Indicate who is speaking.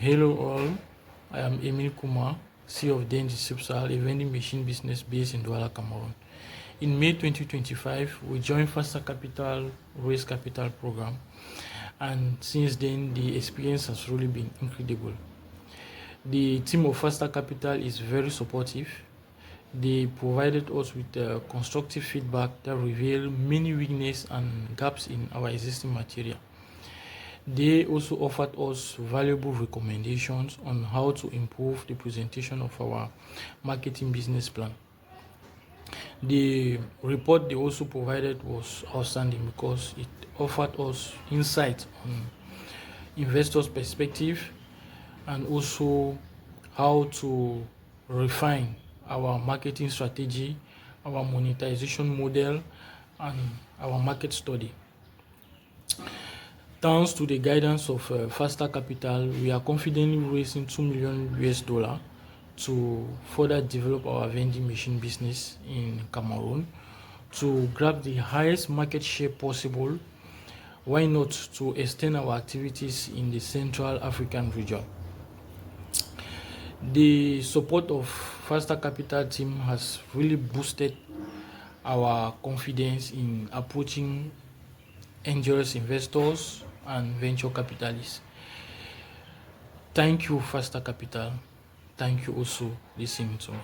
Speaker 1: Hello all, I am Emil Kumar, CEO of Dern Distribt Sarl, a vending machine business based in Douala, Cameroon. In May 2025, we joined Faster Capital Raise Capital program, and since then the experience has really been incredible. The team of Faster Capital is very supportive. They provided us with constructive feedback that revealed many weaknesses and gaps in our existing material. They also offered us valuable recommendations on how to improve the presentation of our marketing business plan. The report they also provided was outstanding because it offered us insight on investors' perspective and also how to refine our marketing strategy, our monetization model, and our market study. Thanks to the guidance of Faster Capital, we are confidently raising $2 million to further develop our vending machine business in Cameroon, to grab the highest market share possible. Why not to extend our activities in the Central African region? The support of Faster Capital team has really boosted our confidence in approaching angels investors and venture capitalists. Thank you, Faster Capital. Thank you also listening to me.